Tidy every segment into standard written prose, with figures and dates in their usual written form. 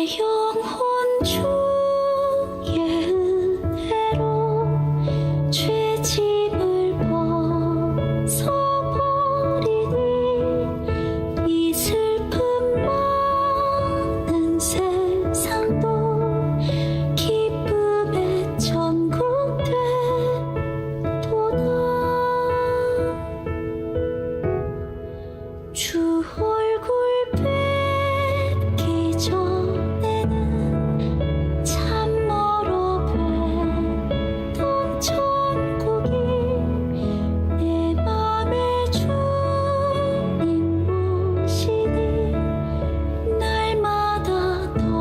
영혼 주의 은혜로 죄짐을 벗어버리니 이 슬픔 많은 세상도 기쁨의 천국 되도다. 주 얼굴 뵙기 전에는 참 멀어 보였던 천국이 내 맘에 주님 모시니 날마다 더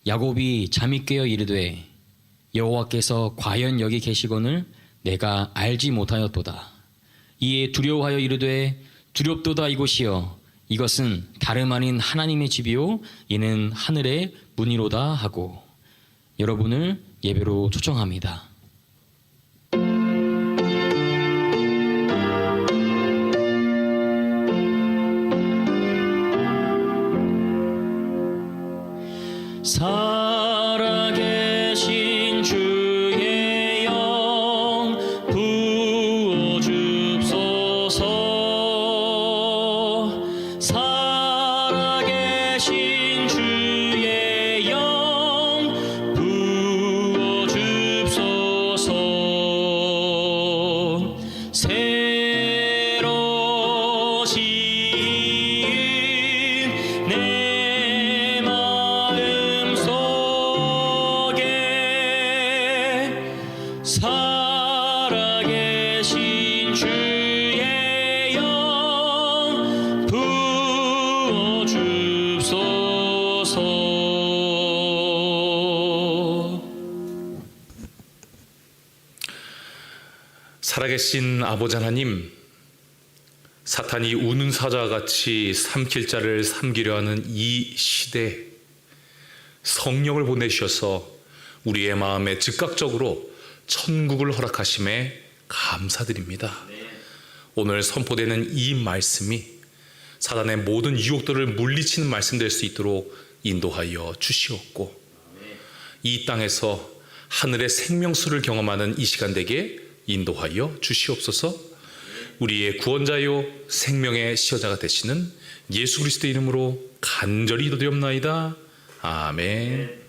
야곱이 잠이 깨어 이르되 여호와께서 과연 여기 계시거늘 내가 알지 못하였도다. 이에 두려워하여 이르되 두렵도다 이곳이여 이것은 다름 아닌 하나님의 집이요 이는 하늘의 문이로다 하고 여러분을 예배로 초청합니다. 살아계신 주의 영 부어줍소서. 살아계신 주의 영 부어줍소서. 새로 지은 내 마음 속에 살아계신 주의 영 부어줍소서. 살아계신 아버지 하나님, 사탄이 우는 사자와 같이 삼킬 자를 삼키려 하는 이 시대에 성령을 보내주셔서 우리의 마음에 즉각적으로 천국을 허락하심에 감사드립니다. 오늘 선포되는 이 말씀이 사단의 모든 유혹들을 물리치는 말씀 될 수 있도록 인도하여 주시옵고 이 땅에서 하늘의 생명수를 경험하는 이 시간 되게 인도하여 주시옵소서. 우리의 구원자요 생명의 시여자가 되시는 예수 그리스도의 이름으로 간절히 기도드리옵나이다. 아멘.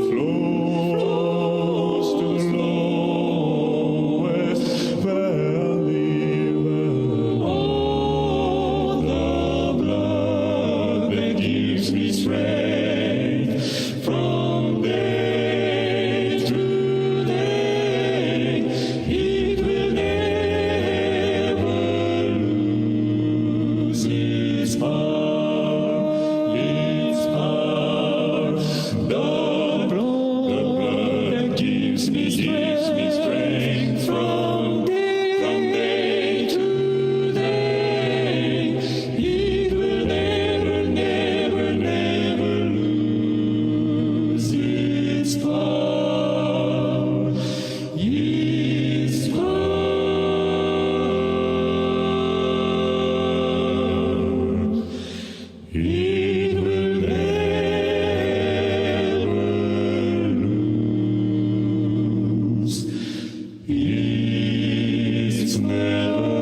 flows to the lowest valley, all the blood that gives me strength from day to day, it will never lose its power, its power. The blood that gives me strength from day to day, it will never, never, never lose its power, its power. It will never lose its power.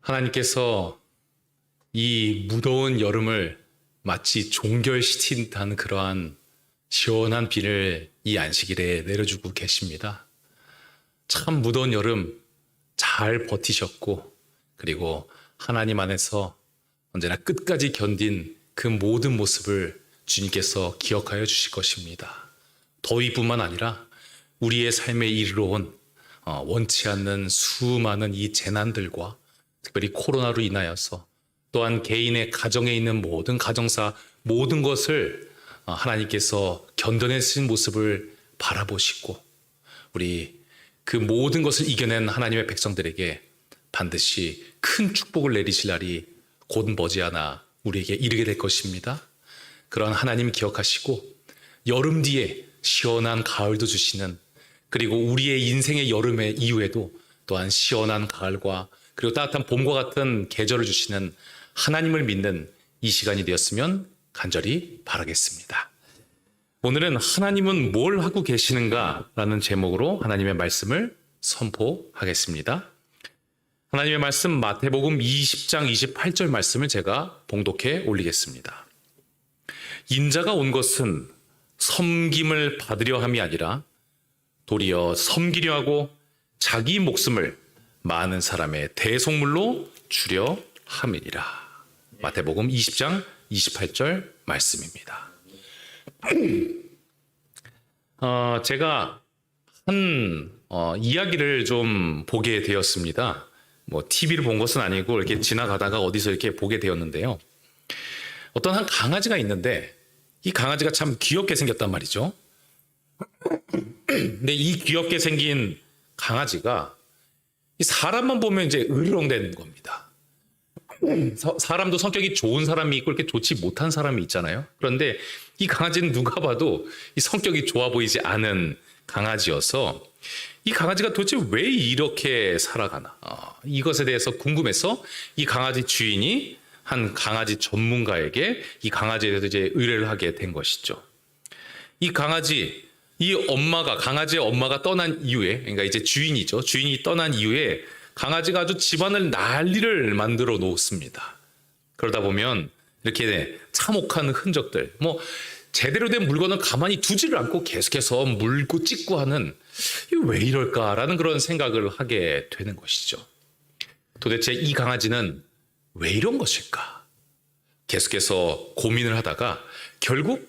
하나님께서 이 무더운 여름을 마치 종결시킨다는 그러한 시원한 비를 이 안식일에 내려주고 계십니다. 참 무더운 여름 잘 버티셨고, 그리고 하나님 안에서 언제나 끝까지 견딘 그 모든 모습을 주님께서 기억하여 주실 것입니다. 더위뿐만 아니라 우리의 삶에 이르러온 원치 않는 수많은 이 재난들과 특별히 코로나로 인하여서 또한 개인의 가정에 있는 모든 가정사 모든 것을 하나님께서 견뎌내신 모습을 바라보시고, 우리 그 모든 것을 이겨낸 하나님의 백성들에게 반드시 큰 축복을 내리실 날이 곧 머지않아 우리에게 이르게 될 것입니다. 그런 하나님 기억하시고, 여름 뒤에 시원한 가을도 주시는, 그리고 우리의 인생의 여름의 이후에도 또한 시원한 가을과 그리고 따뜻한 봄과 같은 계절을 주시는 하나님을 믿는 이 시간이 되었으면 간절히 바라겠습니다. 오늘은 하나님은 뭘 하고 계시는가라는 제목으로 하나님의 말씀을 선포하겠습니다. 하나님의 말씀 마태복음 20장 28절 말씀을 제가 봉독해 올리겠습니다. 인자가 온 것은 섬김을 받으려 함이 아니라 도리어 섬기려 하고 자기 목숨을 많은 사람의 대속물로 주려 함이니라. 마태복음 20장 28절 말씀입니다. 제가 한 이야기를 좀 보게 되었습니다. 뭐 TV를 본 것은 아니고 이렇게 지나가다가 어디서 이렇게 보게 되었는데요. 어떤 한 강아지가 있는데 이 강아지가 참 귀엽게 생겼단 말이죠. 근데 이 귀엽게 생긴 강아지가 이 사람만 보면 이제 으르렁대는 겁니다. 사람도 성격이 좋은 사람이 있고 이렇게 좋지 못한 사람이 있잖아요. 그런데 이 강아지는 누가 봐도 이 성격이 좋아 보이지 않은 강아지여서 이 강아지가 도대체 왜 이렇게 살아가나, 이것에 대해서 궁금해서 이 강아지 주인이 한 강아지 전문가에게 이 강아지에 대해서 이제 의뢰를 하게 된 것이죠. 이 강아지, 강아지의 엄마가 떠난 이후에, 그러니까 이제 주인이죠. 주인이 떠난 이후에 강아지가 아주 집안을 난리를 만들어 놓습니다. 그러다 보면 이렇게 참혹한 흔적들, 뭐 제대로 된 물건을 가만히 두지를 않고 계속해서 물고 찢고 하는, 이거 왜 이럴까라는 그런 생각을 하게 되는 것이죠. 도대체 이 강아지는 왜 이런 것일까? 계속해서 고민을 하다가 결국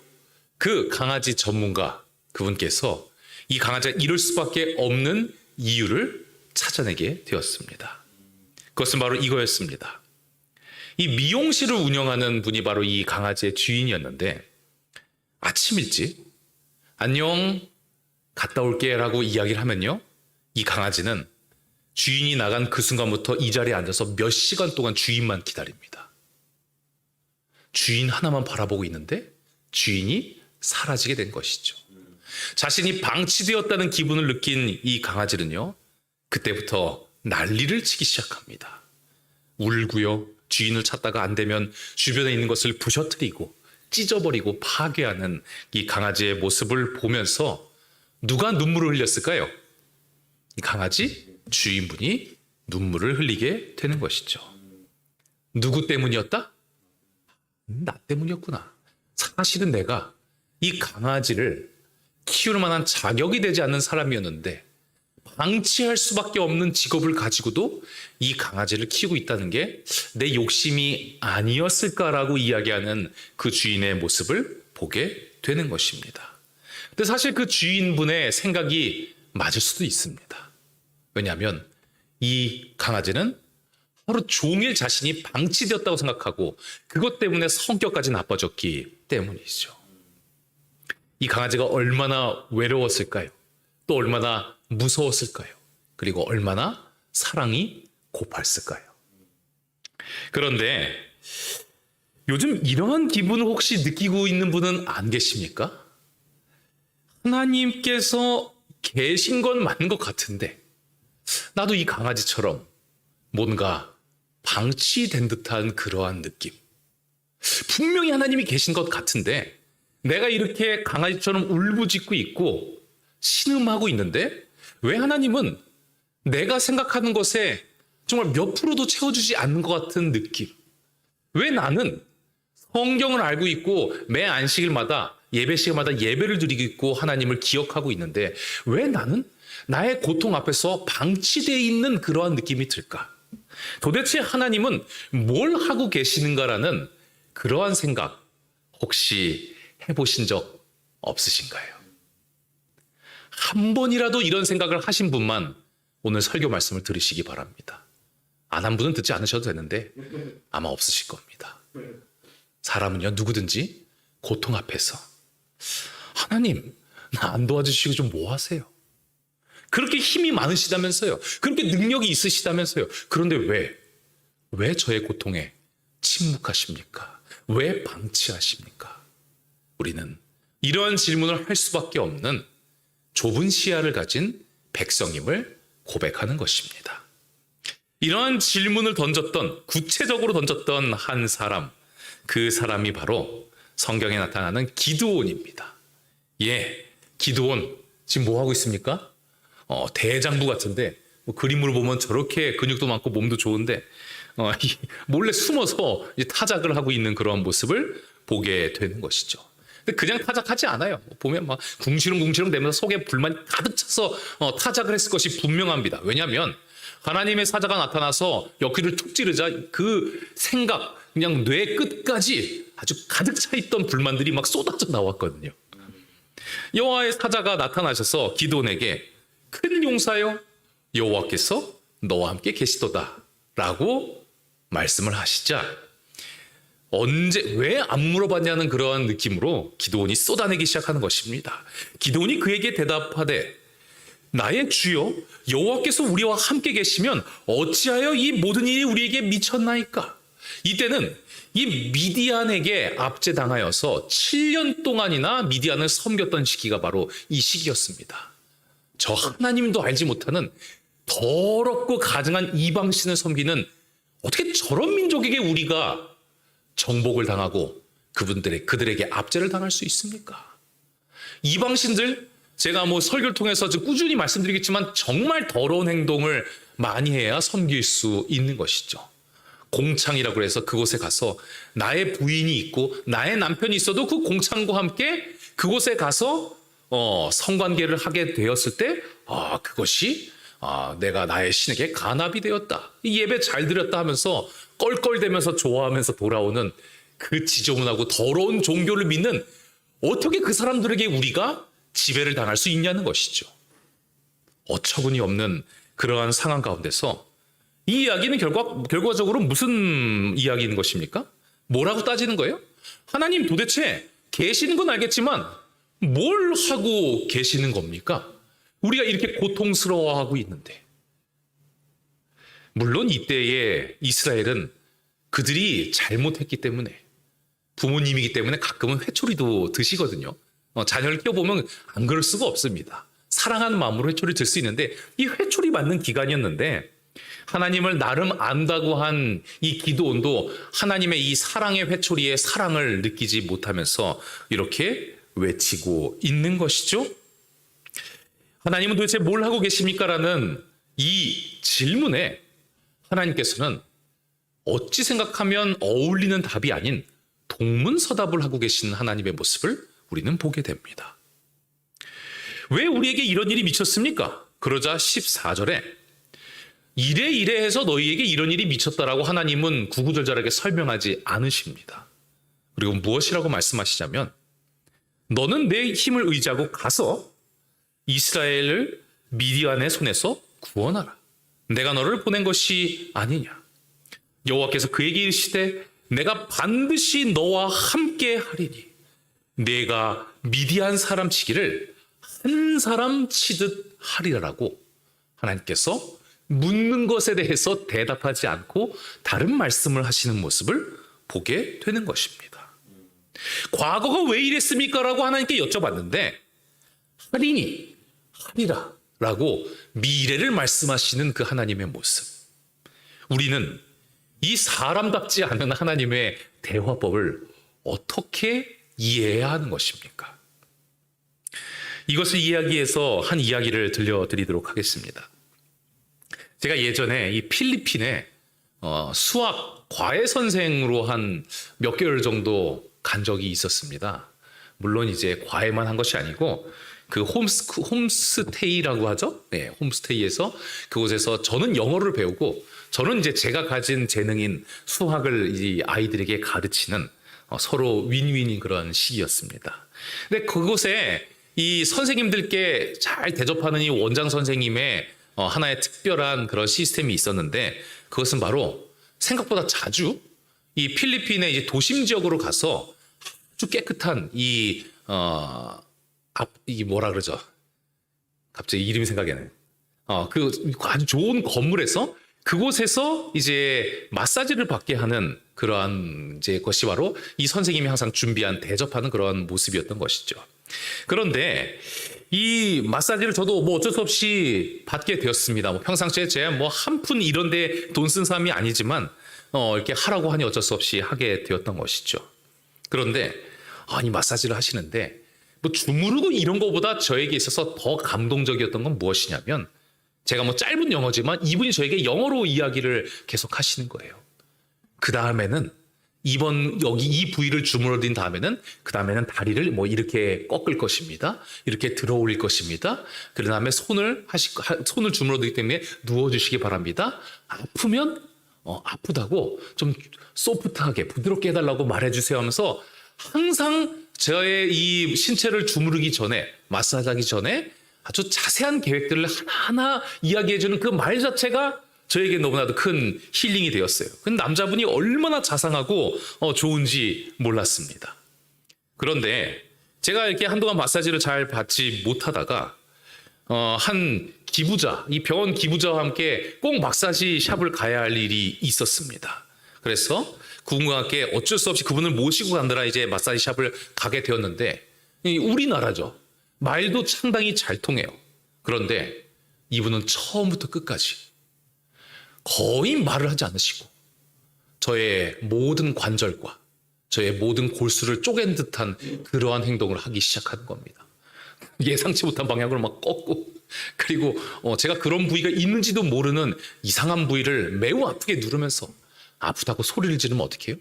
그 강아지 전문가 그분께서 이 강아지가 이럴 수밖에 없는 이유를 찾아내게 되었습니다. 그것은 바로 이거였습니다. 이 미용실을 운영하는 분이 바로 이 강아지의 주인이었는데, 아침 일찍 안녕 갔다 올게 라고 이야기를 하면요, 이 강아지는 주인이 나간 그 순간부터 이 자리에 앉아서 몇 시간 동안 주인만 기다립니다. 주인 하나만 바라보고 있는데 주인이 사라지게 된 것이죠. 자신이 방치되었다는 기분을 느낀 이 강아지는요, 그때부터 난리를 치기 시작합니다. 울고요, 주인을 찾다가 안 되면 주변에 있는 것을 부셔뜨리고 찢어버리고 파괴하는 이 강아지의 모습을 보면서 누가 눈물을 흘렸을까요? 이 강아지 주인분이 눈물을 흘리게 되는 것이죠. 누구 때문이었다? 나 때문이었구나. 사실은 내가 이 강아지를 키울 만한 자격이 되지 않는 사람이었는데 방치할 수밖에 없는 직업을 가지고도 이 강아지를 키우고 있다는 게 내 욕심이 아니었을까라고 이야기하는 그 주인의 모습을 보게 되는 것입니다. 근데 사실 그 주인분의 생각이 맞을 수도 있습니다. 왜냐하면 이 강아지는 하루 종일 자신이 방치되었다고 생각하고 그것 때문에 성격까지 나빠졌기 때문이죠. 이 강아지가 얼마나 외로웠을까요? 또 얼마나 무서웠을까요? 그리고 얼마나 사랑이 고팠을까요? 그런데 요즘 이러한 기분을 혹시 느끼고 있는 분은 안 계십니까? 하나님께서 계신 건 맞는 것 같은데 나도 이 강아지처럼 뭔가 방치된 듯한 그러한 느낌. 분명히 하나님이 계신 것 같은데 내가 이렇게 강아지처럼 울부짖고 있고 신음하고 있는데 왜 하나님은 내가 생각하는 것에 정말 몇 프로도 채워주지 않는 것 같은 느낌. 왜 나는 성경을 알고 있고 매 안식일마다 예배 시간마다 예배를 드리고 있고 하나님을 기억하고 있는데 왜 나는 나의 고통 앞에서 방치되어 있는 그러한 느낌이 들까? 도대체 하나님은 뭘 하고 계시는가라는 그러한 생각 혹시 해보신 적 없으신가요? 한 번이라도 이런 생각을 하신 분만 오늘 설교 말씀을 들으시기 바랍니다. 안 한 분은 듣지 않으셔도 되는데 아마 없으실 겁니다. 사람은요, 누구든지 고통 앞에서 하나님, 나 안 도와주시고 좀 뭐 하세요? 그렇게 힘이 많으시다면서요. 그렇게 능력이 있으시다면서요. 그런데 왜 저의 고통에 침묵하십니까? 왜 방치하십니까? 우리는 이러한 질문을 할 수밖에 없는 좁은 시야를 가진 백성임을 고백하는 것입니다. 이러한 질문을 구체적으로 던졌던 한 사람, 그 사람이 바로 성경에 나타나는 기드온입니다. 기드온 지금 뭐 하고 있습니까? 대장부 같은데 그림으로 보면 저렇게 근육도 많고 몸도 좋은데 몰래 숨어서 타작을 하고 있는 그런 모습을 보게 되는 것이죠. 근데 그냥 타작하지 않아요. 보면 막 궁시렁궁시렁 대면서 속에 불만이 가득 차서 타작을 했을 것이 분명합니다. 왜냐하면 하나님의 사자가 나타나서 옆귀를 툭 찌르자 그 생각, 그냥 뇌 끝까지 아주 가득 차 있던 불만들이 막 쏟아져 나왔거든요. 여호와의 사자가 나타나셔서 기드온에게 큰 용사여, 여호와께서 너와 함께 계시도다 라고 말씀을 하시자 왜 안 물어봤냐는 그러한 느낌으로 기드온이 쏟아내기 시작하는 것입니다. 기드온이 그에게 대답하되 나의 주여, 여호와께서 우리와 함께 계시면 어찌하여 이 모든 일이 우리에게 미쳤나이까? 이때는 이 미디안에게 압제당하여서 7년 동안이나 미디안을 섬겼던 시기가 바로 이 시기였습니다. 저 하나님도 알지 못하는 더럽고 가증한 이방신을 섬기는 어떻게 저런 민족에게 우리가 정복을 당하고 그들에게 압제를 당할 수 있습니까? 이방신들, 제가 설교를 통해서 꾸준히 말씀드리겠지만 정말 더러운 행동을 많이 해야 섬길 수 있는 것이죠. 공창이라고 해서 그곳에 가서 나의 부인이 있고 나의 남편이 있어도 그 공창과 함께 그곳에 가서 성관계를 하게 되었을 때 그것이 내가 나의 신에게 간압이 되었다. 이 예배 잘 드렸다 하면서 껄껄대면서 좋아하면서 돌아오는 그 지저분하고 더러운 종교를 믿는 어떻게 그 사람들에게 우리가 지배를 당할 수 있냐는 것이죠. 어처구니 없는 그러한 상황 가운데서 이 이야기는 결과적으로 무슨 이야기인 것입니까? 뭐라고 따지는 거예요? 하나님 도대체 계시는 건 알겠지만 뭘 하고 계시는 겁니까? 우리가 이렇게 고통스러워하고 있는데. 물론 이때의 이스라엘은 그들이 잘못했기 때문에 부모님이기 때문에 가끔은 회초리도 드시거든요. 자녀를 키워보면 안 그럴 수가 없습니다. 사랑하는 마음으로 회초리 들 수 있는데 이 회초리 맞는 기간이었는데 하나님을 나름 안다고 한 이 기드온도 하나님의 이 사랑의 회초리에 사랑을 느끼지 못하면서 이렇게 외치고 있는 것이죠. 하나님은 도대체 뭘 하고 계십니까? 라는 이 질문에 하나님께서는 어찌 생각하면 어울리는 답이 아닌 동문서답을 하고 계신 하나님의 모습을 우리는 보게 됩니다. 왜 우리에게 이런 일이 미쳤습니까? 그러자 14절에 이래 해서 너희에게 이런 일이 미쳤다라고 하나님은 구구절절하게 설명하지 않으십니다. 그리고 무엇이라고 말씀하시자면 너는 내 힘을 의지하고 가서 이스라엘을 미디안의 손에서 구원하라. 내가 너를 보낸 것이 아니냐. 여호와께서 그에게 이르시되 내가 반드시 너와 함께 하리니 내가 미디안 사람 치기를 한 사람 치듯 하리라라고 하나님께서 묻는 것에 대해서 대답하지 않고 다른 말씀을 하시는 모습을 보게 되는 것입니다. 과거가 왜 이랬습니까? 라고 하나님께 여쭤봤는데 하리니 하리라 라고 미래를 말씀하시는 그 하나님의 모습. 우리는 이 사람답지 않은 하나님의 대화법을 어떻게 이해해야 하는 것입니까? 이것을 이야기해서 한 이야기를 들려드리도록 하겠습니다. 제가 예전에 이 필리핀에 수학 과외 선생으로 한 몇 개월 정도 간 적이 있었습니다. 물론 이제 과외만 한 것이 아니고 그 홈스테이라고 하죠. 네, 홈스테이에서 그곳에서 저는 영어를 배우고 저는 이제 제가 가진 재능인 수학을 이 아이들에게 가르치는 서로 윈윈인 그런 시기였습니다. 근데 그곳에 이 선생님들께 잘 대접하는 이 원장 선생님의 하나의 특별한 그런 시스템이 있었는데 그것은 바로 생각보다 자주 이 필리핀의 이제 도심 지역으로 가서 아주 깨끗한 이 뭐라 그러죠? 갑자기 이름이 생각이 안 나요. 그 아주 좋은 건물에서 그곳에서 이제 마사지를 받게 하는 그러한 이제 것이 바로 이 선생님이 항상 준비한 대접하는 그런 모습이었던 것이죠. 그런데 이 마사지를 저도 뭐 어쩔 수 없이 받게 되었습니다. 뭐 평상시에 제가 뭐 한 푼 이런데 돈 쓴 사람이 아니지만 이렇게 하라고 하니 어쩔 수 없이 하게 되었던 것이죠. 그런데 이 마사지를 하시는데 뭐 주무르고 이런 거보다 저에게 있어서 더 감동적이었던 건 무엇이냐면 제가 뭐 짧은 영어지만 이분이 저에게 영어로 이야기를 계속 하시는 거예요. 그 다음에는 여기 이 부위를 주물러드린 다음에는 그 다음에는 다리를 뭐 이렇게 꺾을 것입니다. 이렇게 들어 올릴 것입니다. 그 다음에 손을 주물러드리기 때문에 누워주시기 바랍니다. 아프면 아프다고 좀 소프트하게 부드럽게 해달라고 말해주세요 하면서 항상 저의 이 신체를 주무르기 전에 마사지하기 전에 아주 자세한 계획들을 하나하나 이야기해주는 그 말 자체가 저에게 너무나도 큰 힐링이 되었어요. 그 남자분이 얼마나 자상하고 좋은지 몰랐습니다. 그런데 제가 이렇게 한동안 마사지를 잘 받지 못하다가 한 기부자, 이 병원 기부자와 함께 꼭 마사지 샵을 가야 할 일이 있었습니다. 그래서 그분과 함께 어쩔 수 없이 그분을 모시고 가느라 이제 마사지 샵을 가게 되었는데 우리나라죠. 말도 상당히 잘 통해요. 그런데 이분은 처음부터 끝까지 거의 말을 하지 않으시고 저의 모든 관절과 저의 모든 골수를 쪼갠 듯한 그러한 행동을 하기 시작하는 겁니다. 예상치 못한 방향으로 막 꺾고 그리고 제가 그런 부위가 있는지도 모르는 이상한 부위를 매우 아프게 누르면서 아프다고 소리를 지르면 어떡해요?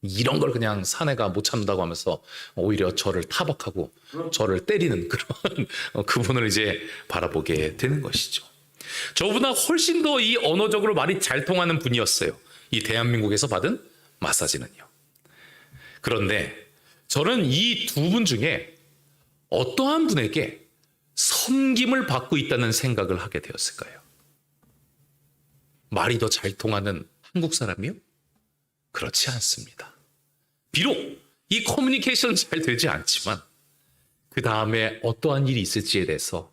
이런 걸 그냥 사내가 못 참는다고 하면서 오히려 저를 타박하고 저를 때리는 그런 그분을 이제 바라보게 되는 것이죠. 저보다 훨씬 더 이 언어적으로 말이 잘 통하는 분이었어요. 이 대한민국에서 받은 마사지는요. 그런데 저는 이 두 분 중에 어떠한 분에게 섬김을 받고 있다는 생각을 하게 되었을까요? 말이 더 잘 통하는 한국 사람이요? 그렇지 않습니다. 비록 이 커뮤니케이션은 잘 되지 않지만 그 다음에 어떠한 일이 있을지에 대해서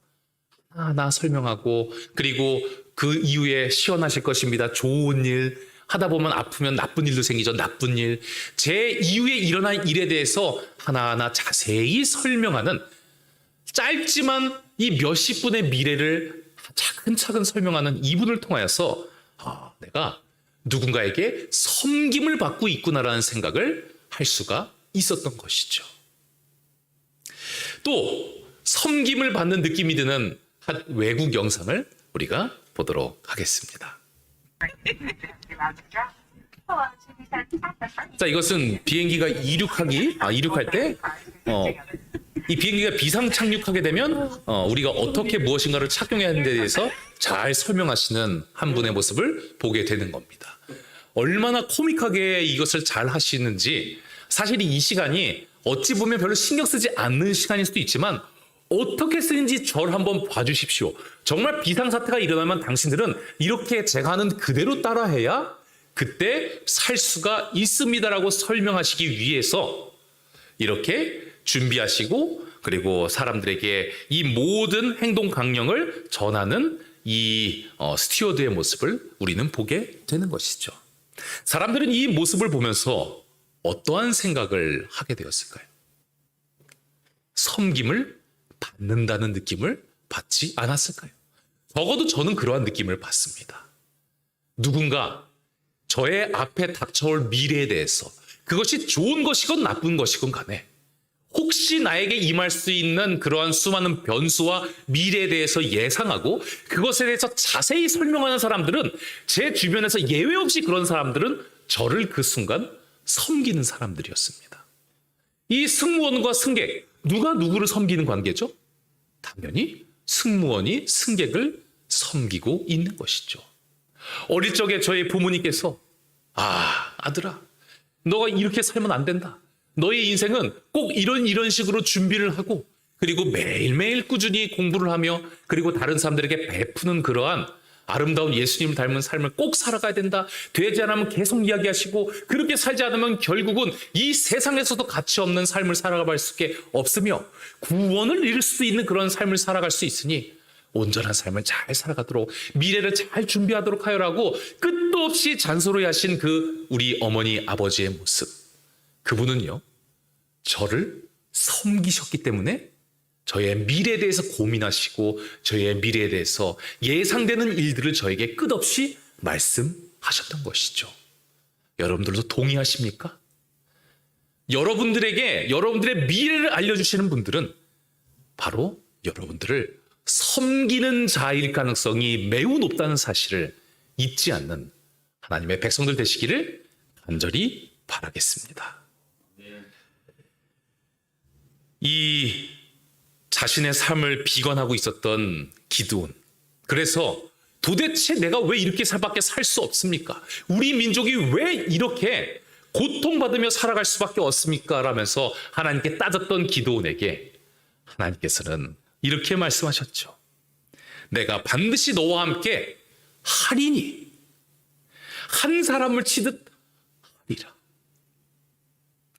하나 설명하고 그리고 그 이후에 시원하실 것입니다. 좋은 일, 하다 보면 아프면 나쁜 일도 생기죠. 나쁜 일. 제 이후에 일어난 일에 대해서 하나하나 자세히 설명하는, 짧지만 이 몇십 분의 미래를 차근차근 설명하는 이분을 통하여서 내가 누군가에게 섬김을 받고 있구나라는 생각을 할 수가 있었던 것이죠. 또 섬김을 받는 느낌이 드는 한 외국 영상을 우리가 보도록 하겠습니다. 자, 이것은 비행기가 이륙할 때, 이 비행기가 비상 착륙하게 되면 우리가 어떻게 무엇인가를 착용해야 하는 데 대해서 잘 설명하시는 한 분의 모습을 보게 되는 겁니다. 얼마나 코믹하게 이것을 잘 하시는지, 사실 이 시간이 어찌 보면 별로 신경 쓰지 않는 시간일 수도 있지만 어떻게 쓰는지 저를 한번 봐주십시오. 정말 비상사태가 일어나면 당신들은 이렇게 제가 하는 그대로 따라해야 그때 살 수가 있습니다라고 설명하시기 위해서 이렇게 준비하시고, 그리고 사람들에게 이 모든 행동 강령을 전하는 이 스튜어드의 모습을 우리는 보게 되는 것이죠. 사람들은 이 모습을 보면서 어떠한 생각을 하게 되었을까요? 섬김을 받는다는 느낌을 받지 않았을까요? 적어도 저는 그러한 느낌을 받습니다. 누군가 저의 앞에 닥쳐올 미래에 대해서, 그것이 좋은 것이건 나쁜 것이건 간에 혹시 나에게 임할 수 있는 그러한 수많은 변수와 미래에 대해서 예상하고 그것에 대해서 자세히 설명하는 사람들은, 제 주변에서 예외 없이 그런 사람들은 저를 그 순간 섬기는 사람들이었습니다. 이 승무원과 승객, 누가 누구를 섬기는 관계죠? 당연히 승무원이 승객을 섬기고 있는 것이죠. 어릴 적에 저희 부모님께서 아들아, 너가 이렇게 살면 안 된다. 너의 인생은 꼭 이런 식으로 준비를 하고, 그리고 매일매일 꾸준히 공부를 하며, 그리고 다른 사람들에게 베푸는 그러한 아름다운 예수님을 닮은 삶을 꼭 살아가야 된다. 되지 않으면 계속 이야기하시고, 그렇게 살지 않으면 결국은 이 세상에서도 가치 없는 삶을 살아갈 수밖에 없으며 구원을 잃을 수도 있는 그런 삶을 살아갈 수 있으니 온전한 삶을 잘 살아가도록, 미래를 잘 준비하도록 하여라고 끝도 없이 잔소리하신 그 우리 어머니 아버지의 모습, 그분은요, 저를 섬기셨기 때문에 저의 미래에 대해서 고민하시고 저의 미래에 대해서 예상되는 일들을 저에게 끝없이 말씀하셨던 것이죠. 여러분들도 동의하십니까? 여러분들에게 여러분들의 미래를 알려주시는 분들은 바로 여러분들을 섬기는 자일 가능성이 매우 높다는 사실을 잊지 않는 하나님의 백성들 되시기를 간절히 바라겠습니다. 이 자신의 삶을 비관하고 있었던 기드온, 그래서 도대체 내가 왜 이렇게 밖에 살 수 없습니까? 우리 민족이 왜 이렇게 고통받으며 살아갈 수밖에 없습니까? 라면서 하나님께 따졌던 기드온에게 하나님께서는 이렇게 말씀하셨죠. 내가 반드시 너와 함께 하리니, 한 사람을 치듯 하리라.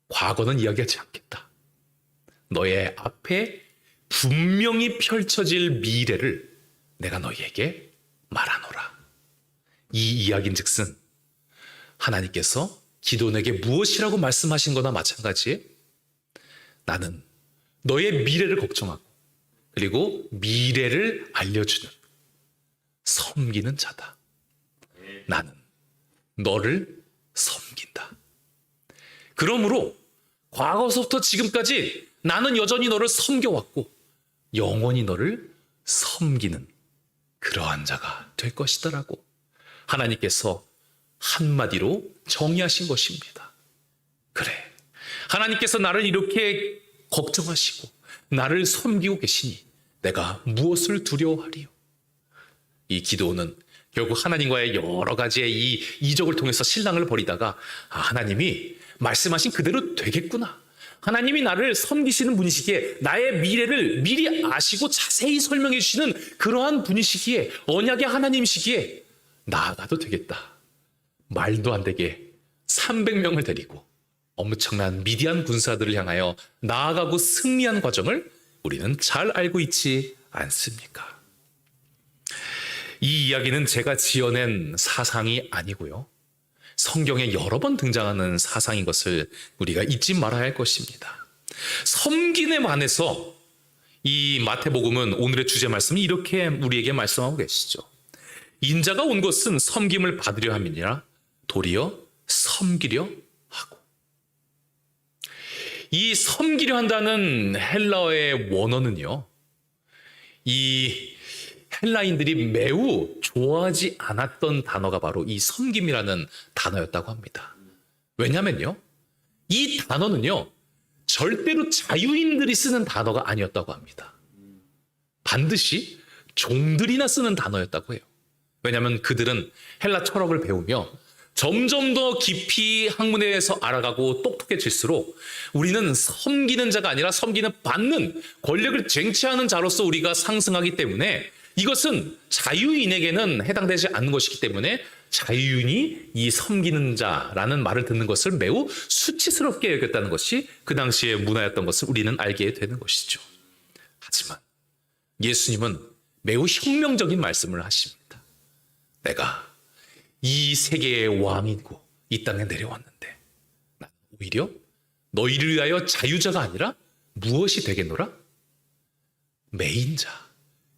과거는 이야기하지 않겠다. 너의 앞에 분명히 펼쳐질 미래를 내가 너희에게 말하노라. 이 이야기인즉슨 하나님께서 기드온에게 무엇이라고 말씀하신 거나 마찬가지에 나는 너의 미래를 걱정하고 그리고 미래를 알려주는 섬기는 자다. 나는 너를 섬긴다. 그러므로 과거서부터 지금까지 나는 여전히 너를 섬겨왔고 영원히 너를 섬기는 그러한 자가 될 것이다라고 하나님께서 한마디로 정의하신 것입니다. 그래, 하나님께서 나를 이렇게 걱정하시고 나를 섬기고 계시니 내가 무엇을 두려워하리요? 이 기드온은 결국 하나님과의 여러 가지의 이 이적을 통해서 신랑을 벌이다가 하나님이 말씀하신 그대로 되겠구나. 하나님이 나를 섬기시는 분이시기에 나의 미래를 미리 아시고 자세히 설명해 주시는 그러한 분이시기에 언약의 하나님이시기에 나아가도 되겠다. 말도 안 되게 300명을 데리고 엄청난 미디안 군사들을 향하여 나아가고 승리한 과정을 우리는 잘 알고 있지 않습니까? 이 이야기는 제가 지어낸 사상이 아니고요. 성경에 여러 번 등장하는 사상인 것을 우리가 잊지 말아야 할 것입니다. 섬김에 관해서 이 마태복음은 오늘의 주제 말씀을 이렇게 우리에게 말씀하고 계시죠. 인자가 온 것은 섬김을 받으려 함이니라 도리어 섬기려 하고. 이 섬기려 한다는 헬라어의 원어는요, 이 헬라인들이 매우 좋아하지 않았던 단어가 바로 이 섬김이라는 단어였다고 합니다. 왜냐면요, 이 단어는요, 절대로 자유인들이 쓰는 단어가 아니었다고 합니다. 반드시 종들이나 쓰는 단어였다고 해요. 왜냐하면 그들은 헬라 철학을 배우며 점점 더 깊이 학문에 대해서 알아가고 똑똑해질수록 우리는 섬기는 자가 아니라 섬기는 받는 권력을 쟁취하는 자로서 우리가 상승하기 때문에 이것은 자유인에게는 해당되지 않는 것이기 때문에 자유인이 이 섬기는 자라는 말을 듣는 것을 매우 수치스럽게 여겼다는 것이 그 당시의 문화였던 것을 우리는 알게 되는 것이죠. 하지만 예수님은 매우 혁명적인 말씀을 하십니다. 내가 이 세계의 왕이고 이 땅에 내려왔는데 나는 오히려 너희를 위하여 자유자가 아니라 무엇이 되겠노라? 매인자,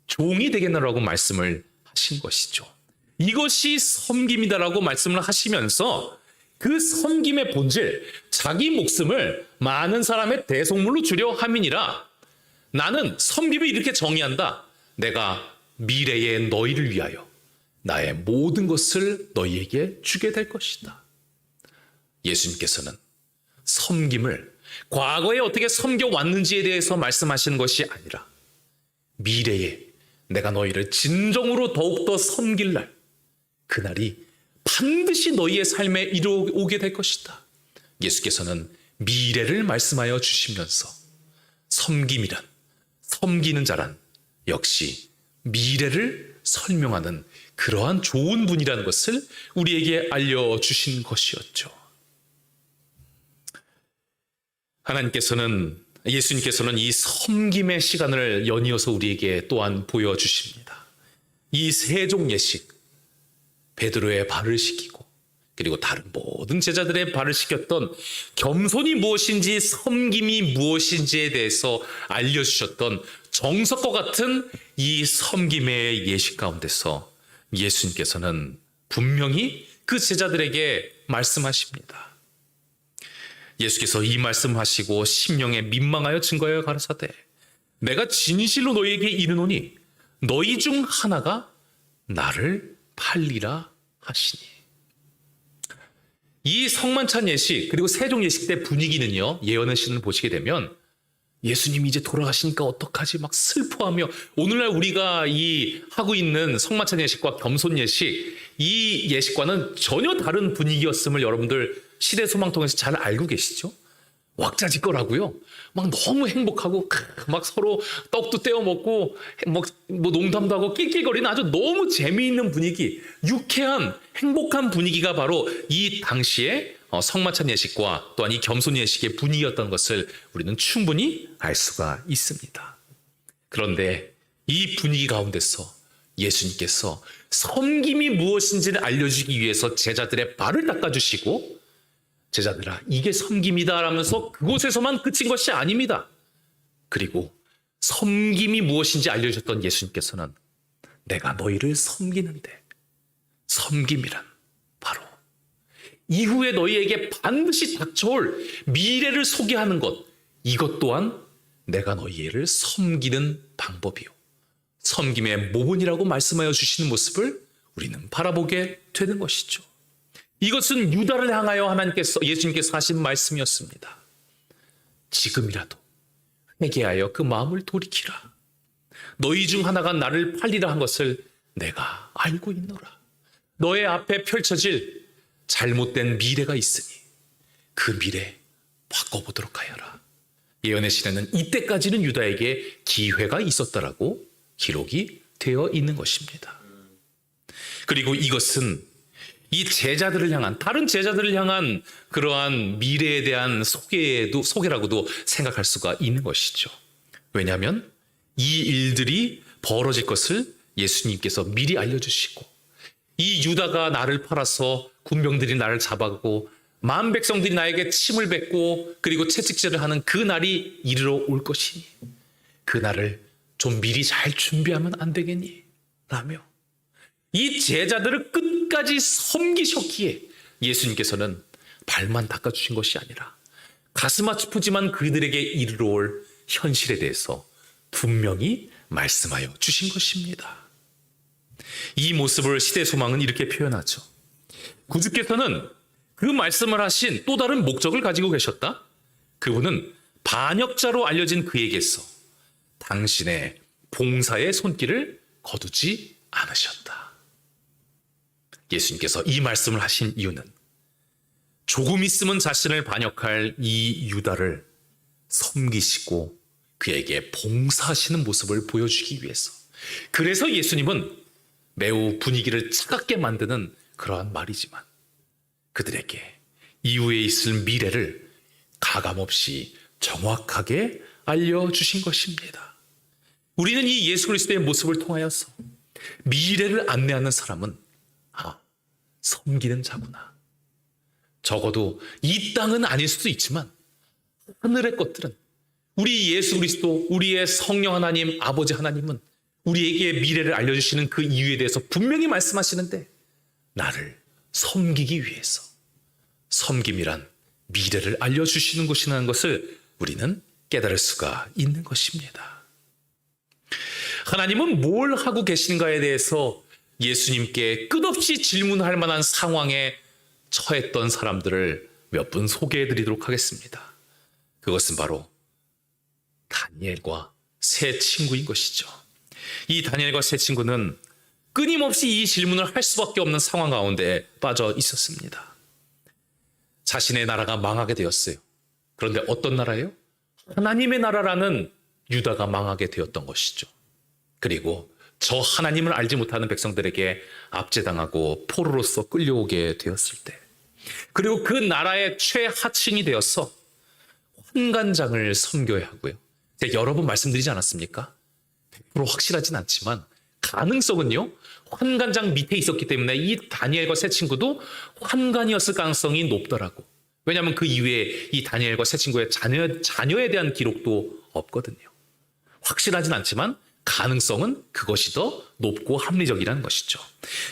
종이 되겠노라고 말씀을 하신 것이죠. 이것이 섬김이다라고 말씀을 하시면서 그 섬김의 본질, 자기 목숨을 많은 사람의 대속물로 주려 함이니라. 나는 섬김을 이렇게 정의한다. 내가 미래의 너희를 위하여 나의 모든 것을 너희에게 주게 될 것이다. 예수님께서는 섬김을 과거에 어떻게 섬겨왔는지에 대해서 말씀하시는 것이 아니라 미래에 내가 너희를 진정으로 더욱더 섬길 날, 그날이 반드시 너희의 삶에 이루어오게 될 것이다. 예수께서는 미래를 말씀하여 주시면서 섬김이란, 섬기는 자란 역시 미래를 설명하는 그러한 좋은 분이라는 것을 우리에게 알려주신 것이었죠. 예수님께서는 이 섬김의 시간을 연이어서 우리에게 또한 보여주십니다. 이 세종 예식, 베드로의 발을 씻기고 그리고 다른 모든 제자들의 발을 씻겼던 겸손이 무엇인지 섬김이 무엇인지에 대해서 알려주셨던 정석과 같은 이 섬김의 예식 가운데서 예수님께서는 분명히 그 제자들에게 말씀하십니다. 예수께서 이 말씀하시고 심령에 민망하여 증거하여 가라사대 내가 진실로 너희에게 이르노니 너희 중 하나가 나를 팔리라 하시니. 이 성만찬 예식 그리고 세종 예식 때 분위기는요, 예언의 신을 보시게 되면 예수님이 이제 돌아가시니까 어떡하지 막 슬퍼하며, 오늘날 우리가 이 하고 있는 성만찬 예식과 겸손 예식, 이 예식과는 전혀 다른 분위기였음을 여러분들 시대소망통에서 잘 알고 계시죠? 왁자지껄하고요, 막 너무 행복하고 막 서로 떡도 떼어 먹고 뭐 농담도 하고 낄낄거리는 아주 너무 재미있는 분위기, 유쾌한 행복한 분위기가 바로 이 당시에 성만찬 예식과 또한 이 겸손 예식의 분위기였던 것을 우리는 충분히 알 수가 있습니다. 그런데 이 분위기 가운데서 예수님께서 섬김이 무엇인지를 알려주기 위해서 제자들의 발을 닦아주시고, 제자들아 이게 섬김이다 라면서 그곳에서만 끝인 것이 아닙니다. 그리고 섬김이 무엇인지 알려주셨던 예수님께서는 내가 너희를 섬기는데, 섬김이란 바로 이후에 너희에게 반드시 닥쳐올 미래를 소개하는 것, 이것 또한 내가 너희를 섬기는 방법이요, 섬김의 모본이라고 말씀하여 주시는 모습을 우리는 바라보게 되는 것이죠. 이것은 유다를 향하여 예수님께서 하신 말씀이었습니다. 지금이라도 회개하여 그 마음을 돌이키라. 너희 중 하나가 나를 팔리라 한 것을 내가 알고 있노라. 너의 앞에 펼쳐질 잘못된 미래가 있으니 그 미래 바꿔보도록 하여라. 예언의 시대는 이때까지는 유다에게 기회가 있었다라고 기록이 되어 있는 것입니다. 그리고 이것은 이 제자들을 향한, 다른 제자들을 향한 그러한 미래에 대한 소개라고도 생각할 수가 있는 것이죠. 왜냐하면 이 일들이 벌어질 것을 예수님께서 미리 알려주시고, 이 유다가 나를 팔아서 군병들이 나를 잡아가고 만 백성들이 나에게 침을 뱉고 그리고 채찍질을 하는 그 날이 이르러 올 것이니 그 날을 좀 미리 잘 준비하면 안 되겠니? 라며 이 제자들을 끝까지 섬기셨기에 예수님께서는 발만 닦아주신 것이 아니라 가슴 아프지만 그들에게 이르러 올 현실에 대해서 분명히 말씀하여 주신 것입니다. 이 모습을 시대소망은 이렇게 표현하죠. 구주께서는 그 말씀을 하신 또 다른 목적을 가지고 계셨다. 그분은 반역자로 알려진 그에게서 당신의 봉사의 손길을 거두지 않으셨다. 예수님께서 이 말씀을 하신 이유는 조금 있으면 자신을 반역할 이 유다를 섬기시고 그에게 봉사하시는 모습을 보여주기 위해서. 그래서 예수님은 매우 분위기를 차갑게 만드는 그러한 말이지만 그들에게 이후에 있을 미래를 가감없이 정확하게 알려주신 것입니다. 우리는 이 예수 그리스도의 모습을 통하여서 미래를 안내하는 사람은 섬기는 자구나. 적어도 이 땅은 아닐 수도 있지만 하늘의 것들은 우리 예수 그리스도, 우리의 성령 하나님, 아버지 하나님은 우리에게 미래를 알려주시는 그 이유에 대해서 분명히 말씀하시는데 나를 섬기기 위해서 섬김이란 미래를 알려주시는 것이라는 것을 우리는 깨달을 수가 있는 것입니다. 하나님은 뭘 하고 계신가에 대해서 예수님께 끝없이 질문할 만한 상황에 처했던 사람들을 몇 분 소개해 드리도록 하겠습니다. 그것은 바로 다니엘과 세 친구인 것이죠. 이 다니엘과 세 친구는 끊임없이 이 질문을 할 수밖에 없는 상황 가운데 빠져 있었습니다. 자신의 나라가 망하게 되었어요. 그런데 어떤 나라예요? 하나님의 나라라는 유다가 망하게 되었던 것이죠. 그리고 저 하나님을 알지 못하는 백성들에게 압제당하고 포로로서 끌려오게 되었을 때, 그리고 그 나라의 최하층이 되어서 환관장을 섬겨야 하고요. 제가 여러 번 말씀드리지 않았습니까? 100% 확실하진 않지만 가능성은요, 환관장 밑에 있었기 때문에 이 다니엘과 세 친구도 환관이었을 가능성이 높더라고. 왜냐하면 그 이후에 이 다니엘과 세 친구의 자녀에 대한 기록도 없거든요. 확실하진 않지만 가능성은 그것이 더 높고 합리적이라는 것이죠.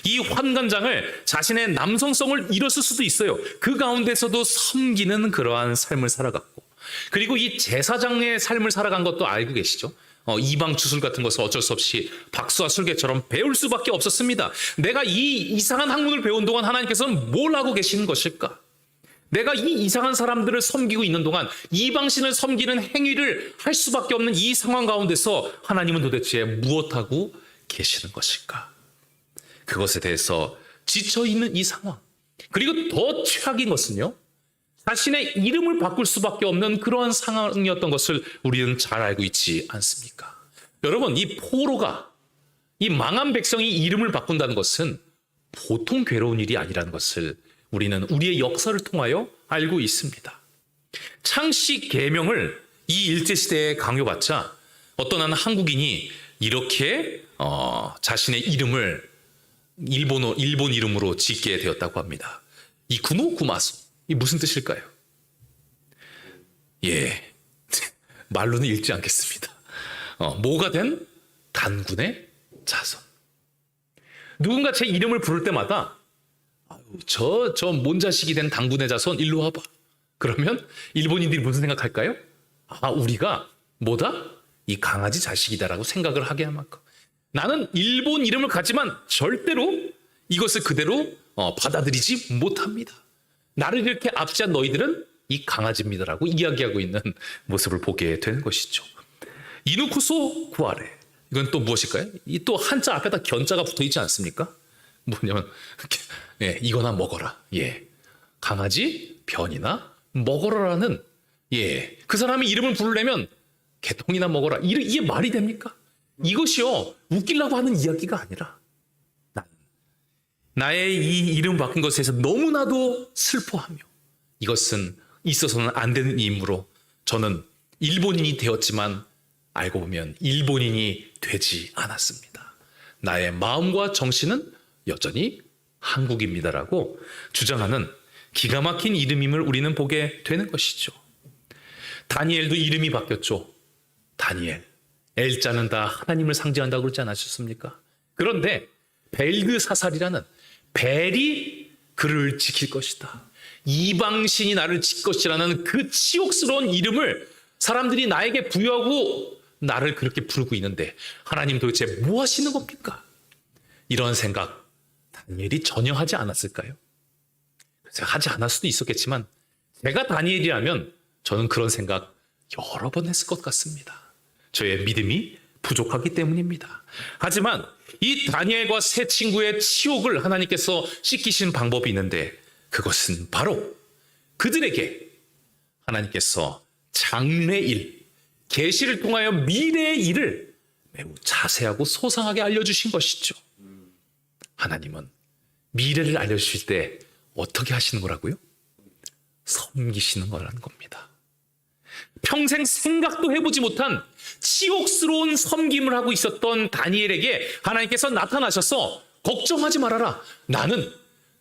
이 환관장을 자신의 남성성을 잃었을 수도 있어요. 그 가운데서도 섬기는 그러한 삶을 살아갔고, 그리고 이 제사장의 삶을 살아간 것도 알고 계시죠? 이방 주술 같은 것을 어쩔 수 없이 박수와 술개처럼 배울 수밖에 없었습니다. 내가 이 이상한 학문을 배운 동안 하나님께서는 뭘 하고 계시는 것일까? 내가 이 이상한 사람들을 섬기고 있는 동안 이방신을 섬기는 행위를 할 수밖에 없는 이 상황 가운데서 하나님은 도대체 무엇하고 계시는 것일까? 그것에 대해서 지쳐있는 이 상황, 그리고 더 최악인 것은요, 자신의 이름을 바꿀 수밖에 없는 그러한 상황이었던 것을 우리는 잘 알고 있지 않습니까? 여러분, 이 포로가, 이 망한 백성이 이름을 바꾼다는 것은 보통 괴로운 일이 아니라는 것을 우리는 우리의 역사를 통하여 알고 있습니다. 창씨 계명을 이 일제시대에 강요받자 어떤 한 한국인이 이렇게 자신의 이름을 일본 이름으로 짓게 되었다고 합니다. 이쿠노 구마소, 이 무슨 뜻일까요? 예, 말로는 읽지 않겠습니다. 뭐가 된 단군의 자손. 누군가 제 이름을 부를 때마다 저 몬자식이 된 단군의 자손 일로 와봐. 그러면 일본인들이 무슨 생각할까요? 우리가 뭐다? 이 강아지 자식이다라고 생각을 하게 할 만큼. 나는 일본 이름을 갖지만 절대로 이것을 그대로 받아들이지 못합니다. 나를 이렇게 압제한 너희들은 이 강아지입니다라고 이야기하고 있는 모습을 보게 되는 것이죠. 이누쿠소 구아레. 이건 또 무엇일까요? 이 또 한자 앞에다 견자가 붙어 있지 않습니까? 뭐냐면 예, 이거나 먹어라. 예, 강아지 변이나 먹어라라는, 예, 그 사람이 이름을 부르려면 개통이나 먹어라. 이게 말이 됩니까? 이것이요, 웃기려고 하는 이야기가 아니라 나의 이 이름 바뀐 것에 대해서 너무나도 슬퍼하며 이것은 있어서는 안 되는 임무로 저는 일본인이 되었지만 알고 보면 일본인이 되지 않았습니다. 나의 마음과 정신은 여전히 한국입니다라고 주장하는 기가 막힌 이름임을 우리는 보게 되는 것이죠. 다니엘도 이름이 바뀌었죠. 다니엘. 엘자는 다 하나님을 상징한다고 그러지 않으셨습니까? 그런데 벨드사살이라는 벨이 그를 지킬 것이다. 이방신이 나를 지킬 것이라는 그 치욕스러운 이름을 사람들이 나에게 부여하고 나를 그렇게 부르고 있는데 하나님 도대체 뭐 하시는 겁니까? 이런 생각 다니엘이 전혀 하지 않았을까요? 하지 않을 수도 있었겠지만 제가 다니엘이라면 저는 그런 생각 여러 번 했을 것 같습니다. 저의 믿음이 부족하기 때문입니다. 하지만 이 다니엘과 세 친구의 치욕을 하나님께서 씻기신 방법이 있는데 그것은 바로 그들에게 하나님께서 장래일, 계시를 통하여 미래의 일을 매우 자세하고 소상하게 알려주신 것이죠. 하나님은 미래를 알려주실 때 어떻게 하시는 거라고요? 섬기시는 거라는 겁니다. 평생 생각도 해보지 못한 치욕스러운 섬김을 하고 있었던 다니엘에게 하나님께서 나타나셔서 걱정하지 말아라. 나는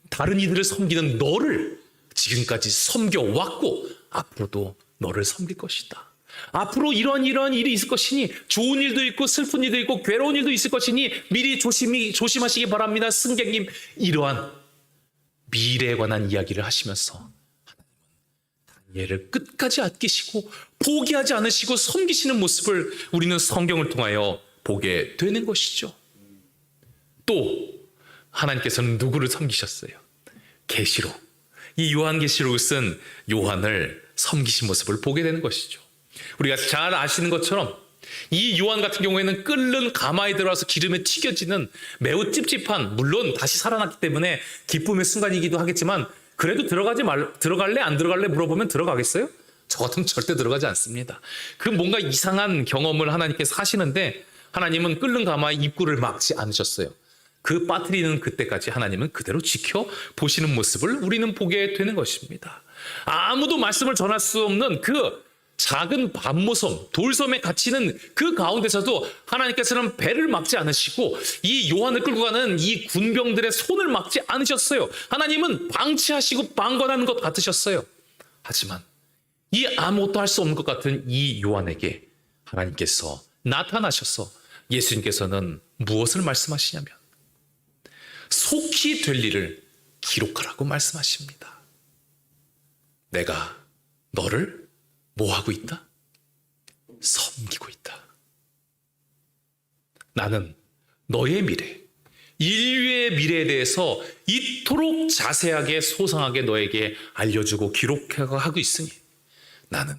다른 이들을 섬기는 너를 지금까지 섬겨왔고 앞으로도 너를 섬길 것이다. 앞으로 이러한 일이 있을 것이니 좋은 일도 있고 슬픈 일도 있고 괴로운 일도 있을 것이니 미리 조심하시기 바랍니다. 승객님, 이러한 미래에 관한 이야기를 하시면서 다니엘을 끝까지 아끼시고 포기하지 않으시고 섬기시는 모습을 우리는 성경을 통하여 보게 되는 것이죠. 또 하나님께서는 누구를 섬기셨어요? 계시록. 이 요한계시록을 쓴 요한을 섬기신 모습을 보게 되는 것이죠. 우리가 잘 아시는 것처럼 이 요한 같은 경우에는 끓는 가마에 들어와서 기름에 튀겨지는 매우 찝찝한, 물론 다시 살아났기 때문에 기쁨의 순간이기도 하겠지만 그래도 들어갈래 안 들어갈래 물어보면 들어가겠어요? 저 같으면 절대 들어가지 않습니다. 그 뭔가 이상한 경험을 하나님께서 하시는데 하나님은 끓는 가마의 입구를 막지 않으셨어요. 그 빠뜨리는 그때까지 하나님은 그대로 지켜보시는 모습을 우리는 보게 되는 것입니다. 아무도 말씀을 전할 수 없는 그 작은 밤모섬, 돌섬에 갇히는 그 가운데서도 하나님께서는 배를 막지 않으시고 이 요한을 끌고 가는 이 군병들의 손을 막지 않으셨어요. 하나님은 방치하시고 방관하는 것 같으셨어요. 하지만 이 아무것도 할 수 없는 것 같은 이 요한에게 하나님께서 나타나셔서 예수님께서는 무엇을 말씀하시냐면 속히 될 일을 기록하라고 말씀하십니다. 내가 너를 뭐 하고 있다? 섬기고 있다. 나는 너의 미래, 인류의 미래에 대해서 이토록 자세하게 소상하게 너에게 알려주고 기록하고 있으니 나는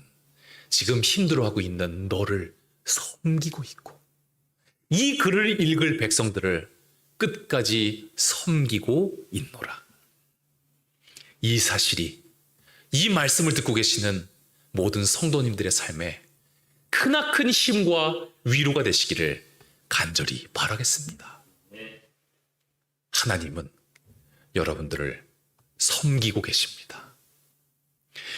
지금 힘들어하고 있는 너를 섬기고 있고 이 글을 읽을 백성들을 끝까지 섬기고 있노라. 이 사실이 이 말씀을 듣고 계시는 모든 성도님들의 삶에 크나큰 힘과 위로가 되시기를 간절히 바라겠습니다. 하나님은 여러분들을 섬기고 계십니다.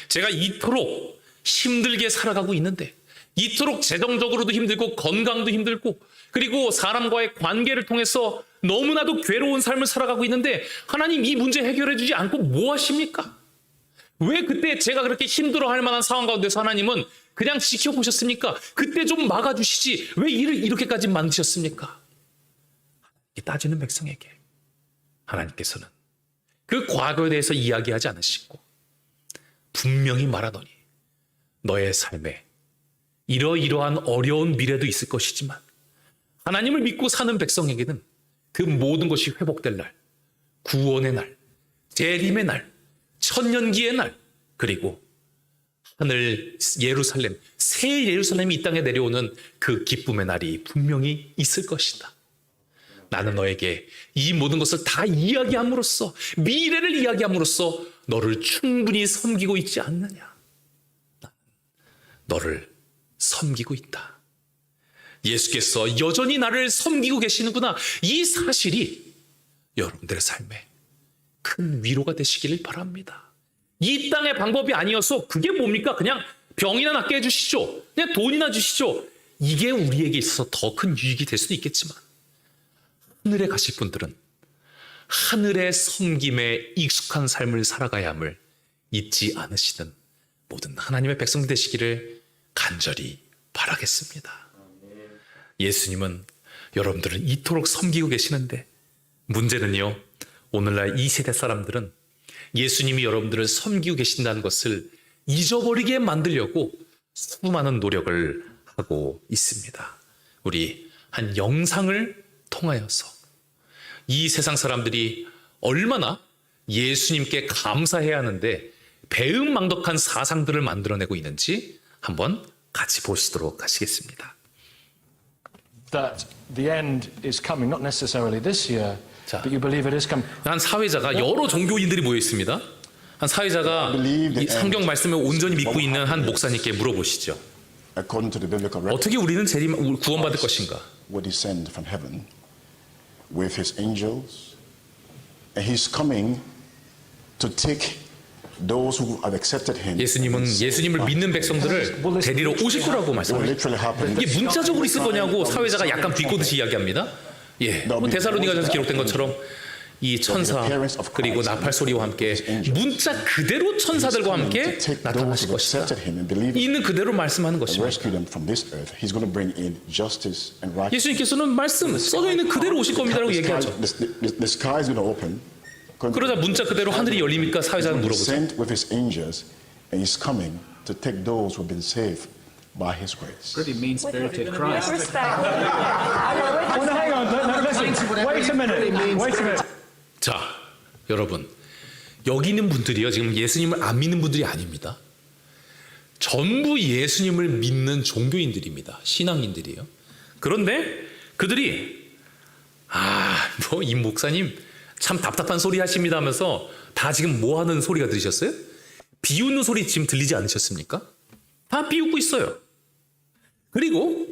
제가 이토록 힘들게 살아가고 있는데 이토록 재정적으로도 힘들고 건강도 힘들고 그리고 사람과의 관계를 통해서 너무나도 괴로운 삶을 살아가고 있는데 하나님 이 문제 해결해 주지 않고 뭐 하십니까? 왜 그때 제가 그렇게 힘들어할 만한 상황 가운데서 하나님은 그냥 지켜보셨습니까? 그때 좀 막아주시지 왜 일을 이렇게까지 만드셨습니까? 따지는 백성에게 하나님께서는 그 과거에 대해서 이야기하지 않으시고 분명히 말하더니 너의 삶에 이러이러한 어려운 미래도 있을 것이지만 하나님을 믿고 사는 백성에게는 그 모든 것이 회복될 날, 구원의 날, 재림의 날, 천년기의 날, 그리고 하늘 예루살렘, 새 예루살렘이 이 땅에 내려오는 그 기쁨의 날이 분명히 있을 것이다. 나는 너에게 이 모든 것을 다 이야기함으로써 미래를 이야기함으로써 너를 충분히 섬기고 있지 않느냐. 나는 너를 섬기고 있다. 예수께서 여전히 나를 섬기고 계시는구나. 이 사실이 여러분들의 삶에 큰 위로가 되시기를 바랍니다. 이 땅의 방법이 아니어서 그게 뭡니까? 그냥 병이나 낫게 해주시죠. 그냥 돈이나 주시죠. 이게 우리에게 있어서 더 큰 유익이 될 수도 있겠지만 하늘에 가실 분들은 하늘의 섬김에 익숙한 삶을 살아가야 함을 잊지 않으시는 모든 하나님의 백성 되시기를 간절히 바라겠습니다. 예수님은 여러분들을 이토록 섬기고 계시는데 문제는요, 오늘날 이 세대 사람들은 예수님이 여러분들을 섬기고 계신다는 것을 잊어버리게 만들려고 수많은 노력을 하고 있습니다. 우리 한 영상을 통하여서 이 세상 사람들이 얼마나 예수님께 감사해야 하는데 배은망덕한 사상들을 만들어내고 있는지 한번 같이 보시도록 하시겠습니다. That the end is coming, not necessarily this year, 자. but you believe it is coming. 한 사회자가 여러 종교인들이 모여 있습니다. 한 사회자가 이 성경 말씀을 온전히 믿고 있는 한 목사님께 물어보시죠. According to the biblical record, 어떻게 우리는 구원받을 것인가? will descend from heaven with his angels, and he's coming to take those who have accepted him. 예수님은 예수님을 믿는 백성들을 데리러 오실 거라고 It will 말씀합니다. literally happen. 이게 문자적으로 있을 거냐고 사회자가 약간 비꼬듯이 이야기합니다. 예, 데살로니가전서 기록된 것처럼 이 천사 그리고 나팔 소리와 함께 문자 그대로 천사들과 함께 나타나실 것이다. 있는 그대로 말씀하는 것입니다. Rescue them from this earth. He's going to bring in justice and righteousness. 예수님께서는 말씀 써져 있는 그대로 오실 겁니다라고 얘기하죠. The sky is going to open. 그러자 문자 그대로 하늘이 열립니까? 사회자는 물어보죠. Sent with his angels, and he's coming to take those who have been saved by his grace. Pretty mean-spirited Christ. Oh, no, hang on, no, listen, wait a minute. 자, 여러분, 여기 있는 분들이요, 지금 예수님을 안 믿는 분들이 아닙니다. 전부 예수님을 믿는 종교인들입니다. 신앙인들이에요. 그런데 그들이 뭐 이 목사님 참 답답한 소리 하십니다 하면서 다 지금 뭐 하는 소리가 들으셨어요? 비웃는 소리 지금 들리지 않으셨습니까? 다 비웃고 있어요. 그리고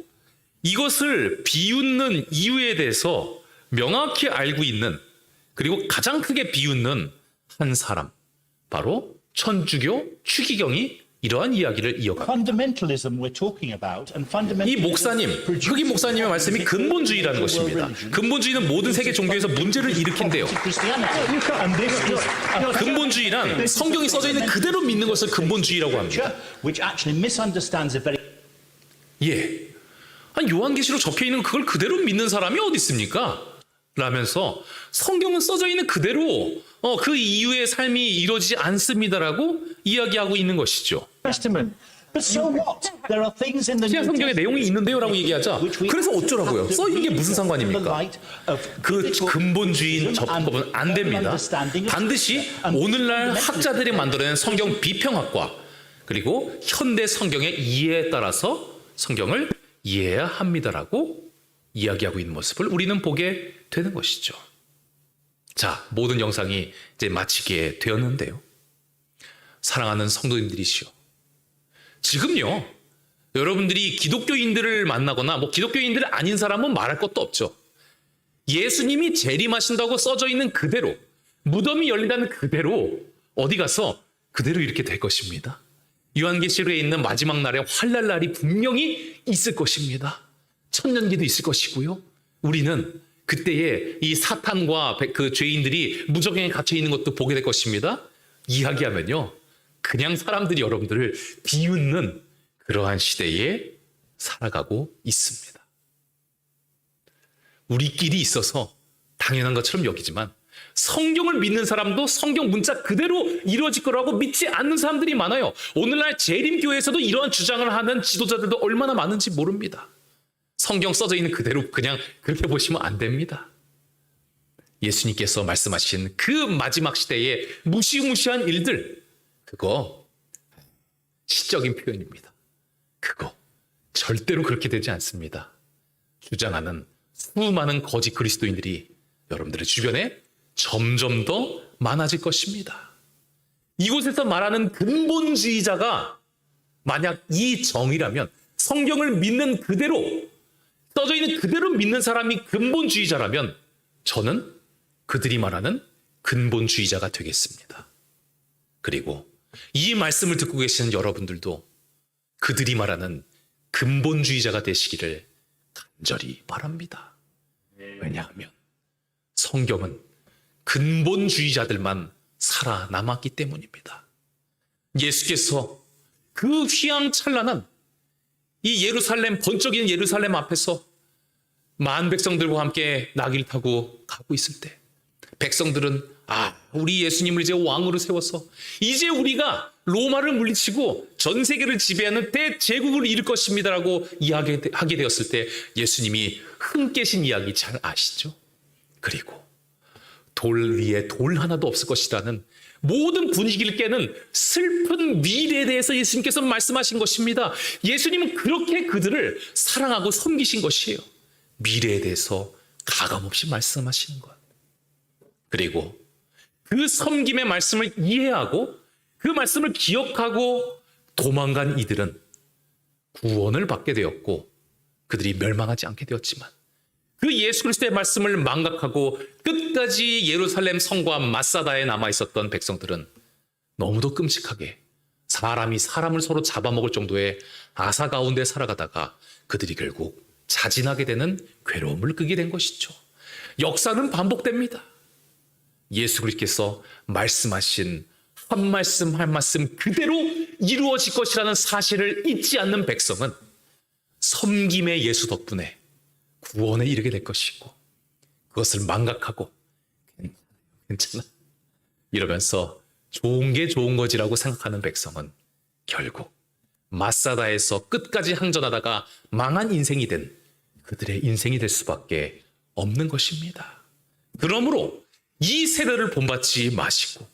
이것을 비웃는 이유에 대해서 명확히 알고 있는, 그리고 가장 크게 비웃는 한 사람, 바로 천주교 추기경이 이러한 이야기를 이어갑니다. Fundamentalism we're talking about, and 이 fundamentalism 목사님, 흑인 목사님의 말씀이 근본주의라는 것입니다. 근본주의는 모든 세계 종교에서 문제를 일으킨대요. Christianity. And this is 근본주의란 성경이 써져 있는 그대로 믿는 것을 근본주의라고 합니다. which actually misunderstands a very 예. 아니, 요한계시록 적혀 있는 그걸 그대로 믿는 사람이 어디 있습니까? 라면서 성경은 써져 있는 그대로 그 이후의 삶이 이루어지지 않습니다라고 이야기하고 있는 것이죠. Testament. But so what? There are things in the 신약 New 성경에 내용이 있는데요라고 얘기하자. 그래서 어쩌라고요? 써 있는 게 무슨 상관입니까? 그 근본주의인 접법은 안 됩니다. 반드시 오늘날 학자들이 만들어낸 성경 비평학과 그리고 현대 성경의 이해에 따라서 성경을 이해해야 합니다라고 이야기하고 있는 모습을 우리는 보게 되는 것이죠. 자, 모든 영상이 이제 마치게 되었는데요. 사랑하는 성도님들이시오. 지금요, 여러분들이 기독교인들을 만나거나 뭐 기독교인들이 아닌 사람은 말할 것도 없죠. 예수님이 재림하신다고 써져 있는 그대로, 무덤이 열린다는 그대로 어디 가서 그대로 이렇게 될 것입니다. 요한계시록에 있는 마지막 날에 환난날이 분명히 있을 것입니다. 천년기도 있을 것이고요. 우리는 그때에 이 사탄과 그 죄인들이 무저갱에 갇혀 있는 것도 보게 될 것입니다. 이야기하면요, 그냥 사람들이 여러분들을 비웃는 그러한 시대에 살아가고 있습니다. 우리끼리 있어서 당연한 것처럼 여기지만 성경을 믿는 사람도 성경 문자 그대로 이루어질 거라고 믿지 않는 사람들이 많아요. 오늘날 재림교회에서도 이러한 주장을 하는 지도자들도 얼마나 많은지 모릅니다. 성경 써져 있는 그대로 그냥 그렇게 보시면 안 됩니다. 예수님께서 말씀하신 그 마지막 시대의 무시무시한 일들, 그거 시적인 표현입니다. 그거 절대로 그렇게 되지 않습니다. 주장하는 수많은 거짓 그리스도인들이 여러분들의 주변에 점점 더 많아질 것입니다. 이곳에서 말하는 근본주의자가 만약 이 정의라면, 성경을 믿는 그대로 써져 있는 그대로 믿는 사람이 근본주의자라면 저는 그들이 말하는 근본주의자가 되겠습니다. 그리고 이 말씀을 듣고 계시는 여러분들도 그들이 말하는 근본주의자가 되시기를 간절히 바랍니다. 왜냐하면 성경은 근본주의자들만 살아남았기 때문입니다. 예수께서 그 휘황찬란한 이 예루살렘, 번쩍이는 예루살렘 앞에서 만 백성들과 함께 나귀를 타고 가고 있을 때 백성들은 우리 예수님을 이제 왕으로 세워서 이제 우리가 로마를 물리치고 전 세계를 지배하는 대제국을 이룰 것입니다라고 이야기하게 되었을 때 예수님이 흥 깨신 이야기 잘 아시죠? 그리고 돌 위에 돌 하나도 없을 것이라는 모든 분위기를 깨는 슬픈 미래에 대해서 예수님께서 말씀하신 것입니다. 예수님은 그렇게 그들을 사랑하고 섬기신 것이에요. 미래에 대해서 가감없이 말씀하시는 것. 그리고 그 섬김의 말씀을 이해하고 그 말씀을 기억하고 도망간 이들은 구원을 받게 되었고 그들이 멸망하지 않게 되었지만 그 예수 그리스도의 말씀을 망각하고 끝까지 예루살렘 성과 마사다에 남아있었던 백성들은 너무도 끔찍하게 사람이 사람을 서로 잡아먹을 정도의 아사 가운데 살아가다가 그들이 결국 자진하게 되는 괴로움을 끄게 된 것이죠. 역사는 반복됩니다. 예수 그리스도께서 말씀하신 한 말씀 한 말씀 그대로 이루어질 것이라는 사실을 잊지 않는 백성은 섬김의 예수 덕분에 구원에 이르게 될 것이고 그것을 망각하고 괜찮아 이러면서 좋은 게 좋은 거지라고 생각하는 백성은 결국 마사다에서 끝까지 항전하다가 망한 인생이 된 그들의 인생이 될 수밖에 없는 것입니다. 그러므로 이 세대를 본받지 마시고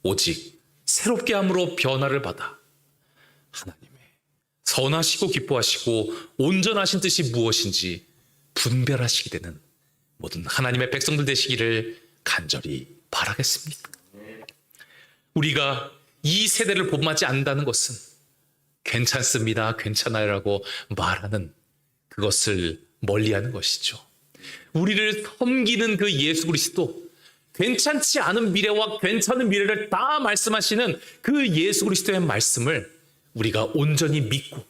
오직 새롭게 함으로 변화를 받아 하나님의 선하시고 기뻐하시고 온전하신 뜻이 무엇인지 분별하시게 되는 모든 하나님의 백성들 되시기를 간절히 바라겠습니다. 우리가 이 세대를 본받지 않는다는 것은 괜찮습니다, 괜찮아요라고 말하는 그것을 멀리하는 것이죠. 우리를 섬기는 그 예수 그리스도, 괜찮지 않은 미래와 괜찮은 미래를 다 말씀하시는 그 예수 그리스도의 말씀을 우리가 온전히 믿고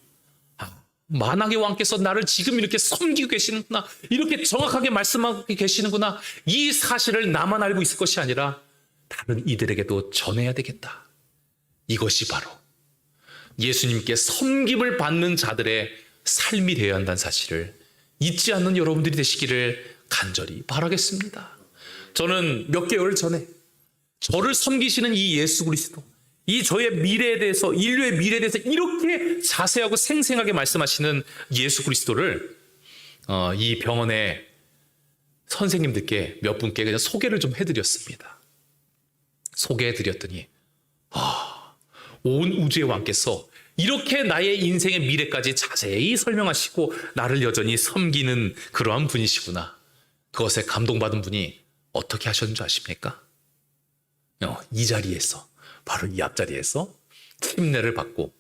만왕의 왕께서 나를 지금 이렇게 섬기고 계시는구나, 이렇게 정확하게 말씀하고 계시는구나, 이 사실을 나만 알고 있을 것이 아니라 다른 이들에게도 전해야 되겠다. 이것이 바로 예수님께 섬김을 받는 자들의 삶이 되어야 한다는 사실을 잊지 않는 여러분들이 되시기를 간절히 바라겠습니다. 저는 몇 개월 전에 저를 섬기시는 이 예수 그리스도, 이 저의 미래에 대해서, 인류의 미래에 대해서 이렇게 자세하고 생생하게 말씀하시는 예수 그리스도를 이 병원의 선생님들께 몇 분께 그냥 소개를 좀 해드렸습니다. 소개해드렸더니 온 우주의 왕께서 이렇게 나의 인생의 미래까지 자세히 설명하시고 나를 여전히 섬기는 그러한 분이시구나. 그것에 감동받은 분이 어떻게 하셨는지 아십니까? 이 자리에서, 바로 이 앞자리에서 침례를 받고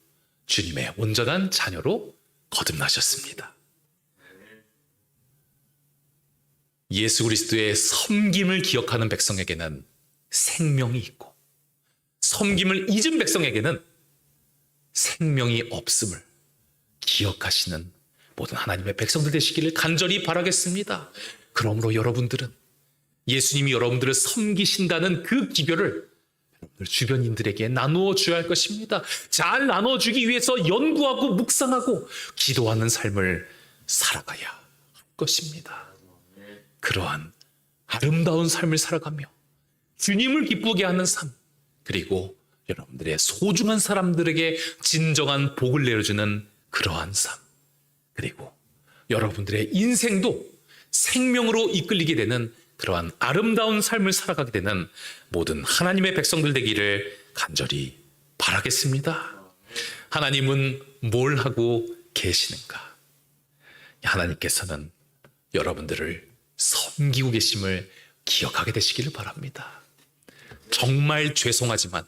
주님의 온전한 자녀로 거듭나셨습니다. 예수 그리스도의 섬김을 기억하는 백성에게는 생명이 있고, 섬김을 잊은 백성에게는 생명이 없음을 기억하시는 모든 하나님의 백성들 되시기를 간절히 바라겠습니다. 그러므로 여러분들은 예수님이 여러분들을 섬기신다는 그 기별을 여러분들 주변인들에게 나누어 줘야 할 것입니다. 잘 나눠주기 위해서 연구하고 묵상하고 기도하는 삶을 살아가야 할 것입니다. 그러한 아름다운 삶을 살아가며 주님을 기쁘게 하는 삶, 그리고 여러분들의 소중한 사람들에게 진정한 복을 내어주는 그러한 삶, 그리고 여러분들의 인생도 생명으로 이끌리게 되는 그러한 아름다운 삶을 살아가게 되는 모든 하나님의 백성들 되기를 간절히 바라겠습니다. 하나님은 뭘 하고 계시는가? 하나님께서는 여러분들을 섬기고 계심을 기억하게 되시기를 바랍니다. 정말 죄송하지만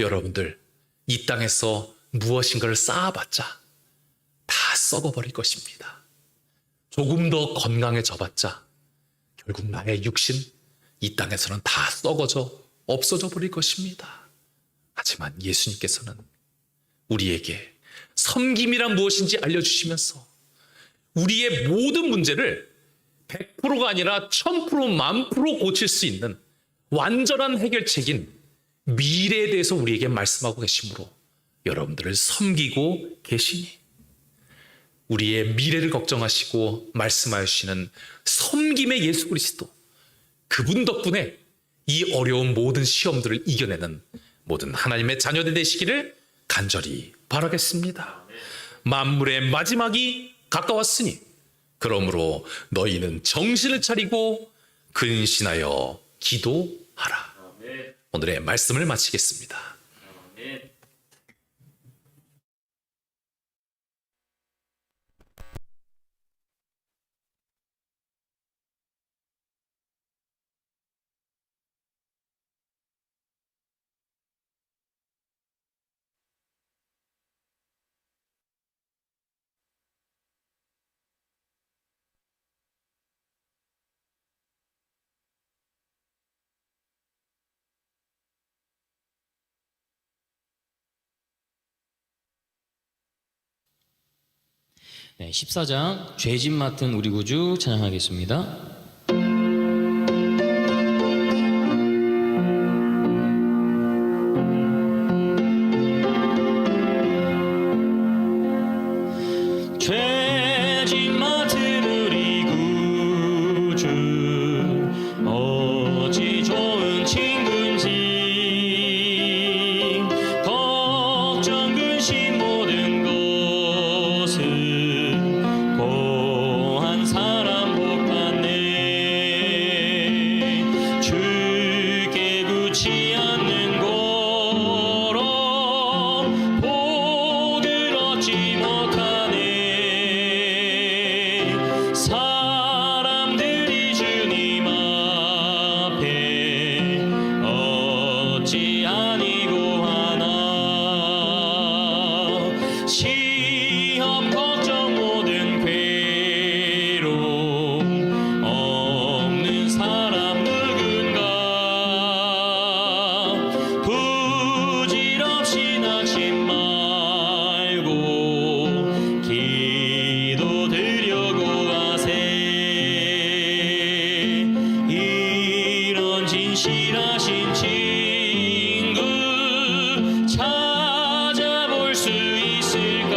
여러분들 이 땅에서 무엇인가를 쌓아봤자 다 썩어버릴 것입니다. 조금 더 건강해져봤자 결국 나의 육신 이 땅에서는 다 썩어져 없어져 버릴 것입니다. 하지만 예수님께서는 우리에게 섬김이란 무엇인지 알려주시면서 우리의 모든 문제를 100%가 아니라 1000%, 10,000% 고칠 수 있는 완전한 해결책인 미래에 대해서 우리에게 말씀하고 계시므로 여러분들을 섬기고 계시니 우리의 미래를 걱정하시고 말씀하시는 섬김의 예수 그리스도, 그분 덕분에 이 어려운 모든 시험들을 이겨내는 모든 하나님의 자녀들 되시기를 간절히 바라겠습니다. 만물의 마지막이 가까웠으니 그러므로 너희는 정신을 차리고 근신하여 기도하라. 오늘의 말씀을 마치겠습니다. 네, 14장 죄짐 맡은 우리 구주 찬양하겠습니다. 죄짐 맡은 우리 구주 어찌 좋은 친구인지 걱정 근심 모든 것은 고한 사람 복받네 주께 굳지 않는 거로 복을 얻지 못하네 사람들이 주님 앞에 어찌 아니고 하나 시험 걱정 모든 괴로움 없는 사람 누군가 부질없이 낙심 말고 기도드려고 하세 이런 진실하신 친구 찾아볼 수 있을까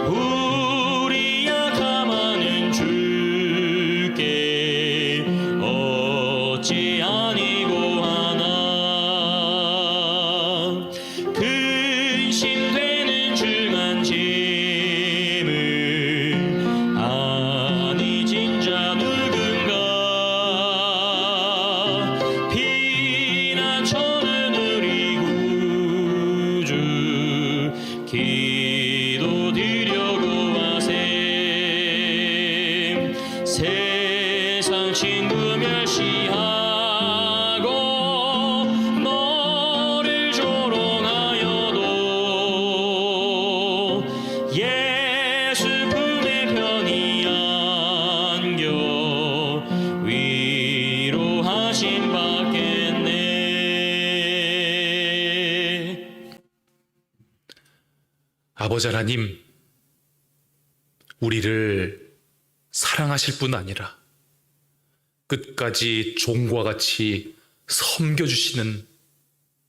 우리 약함하는 주께 어찌 아니고 하나 근심되는 중한 짐을 아니 진짜 누군가 피난처는 우리 구주 기도드려고 하세 세상 친구 멸시하고 너를 조롱하여도 예수 품에 편히 안겨 위로하심 받겠네. 아버지 하나님, 우리를 사랑하실 뿐 아니라 끝까지 종과 같이 섬겨주시는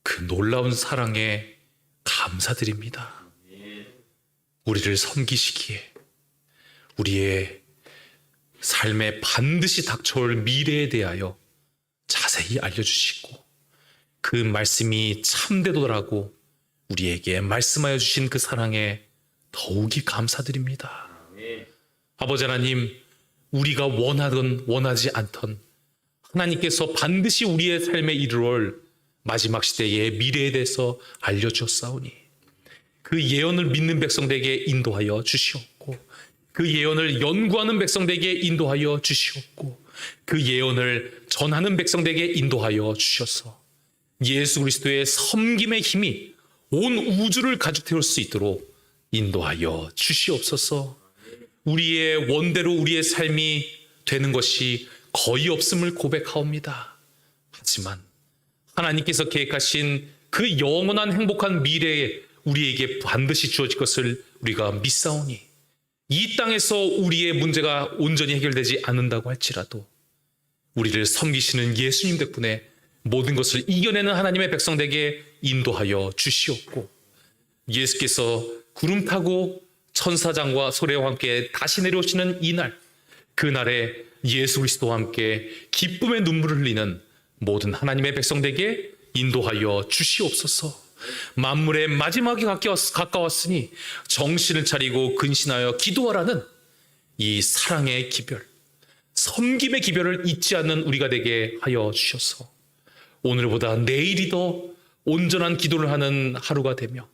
그 놀라운 사랑에 감사드립니다. 우리를 섬기시기에 우리의 삶에 반드시 닥쳐올 미래에 대하여 자세히 알려주시고 그 말씀이 참되도라고 우리에게 말씀하여 주신 그 사랑에 더욱이 감사드립니다. 아버지 하나님, 우리가 원하든 원하지 않던 하나님께서 반드시 우리의 삶에 이르러올 마지막 시대의 미래에 대해서 알려주었사오니 그 예언을 믿는 백성들에게 인도하여 주시옵고 그 예언을 연구하는 백성들에게 인도하여 주시옵고 그 예언을 전하는 백성들에게 인도하여 주셔서 예수 그리스도의 섬김의 힘이 온 우주를 가득 태울 수 있도록 인도하여 주시옵소서. 우리의 원대로 우리의 삶이 되는 것이 거의 없음을 고백하옵니다. 하지만 하나님께서 계획하신 그 영원한 행복한 미래에 우리에게 반드시 주어질 것을 우리가 믿사오니 이 땅에서 우리의 문제가 온전히 해결되지 않는다고 할지라도 우리를 섬기시는 예수님 덕분에 모든 것을 이겨내는 하나님의 백성되게 인도하여 주시옵고, 예수께서 구름 타고 천사장과 소래와 함께 다시 내려오시는 이날, 그날에 예수 그리스도와 함께 기쁨의 눈물을 흘리는 모든 하나님의 백성되게 인도하여 주시옵소서. 만물의 마지막이 가까웠으니 정신을 차리고 근신하여 기도하라는 이 사랑의 기별, 섬김의 기별을 잊지 않는 우리가 되게 하여 주셔서 오늘보다 내일이 더 온전한 기도를 하는 하루가 되며,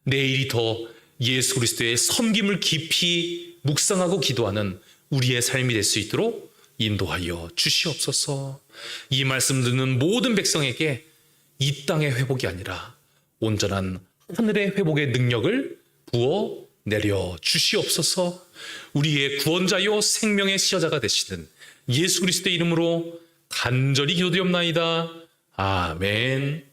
내일이 더 예수 그리스도의 섬김을 깊이 묵상하고 기도하는 우리의 삶이 될 수 있도록 인도하여 주시옵소서. 이 말씀 듣는 모든 백성에게 이 땅의 회복이 아니라 온전한 하늘의 회복의 능력을 부어 내려 주시옵소서. 우리의 구원자요 생명의 시여자가 되시는 예수 그리스도의 이름으로 간절히 기도드리옵나이다. 아멘.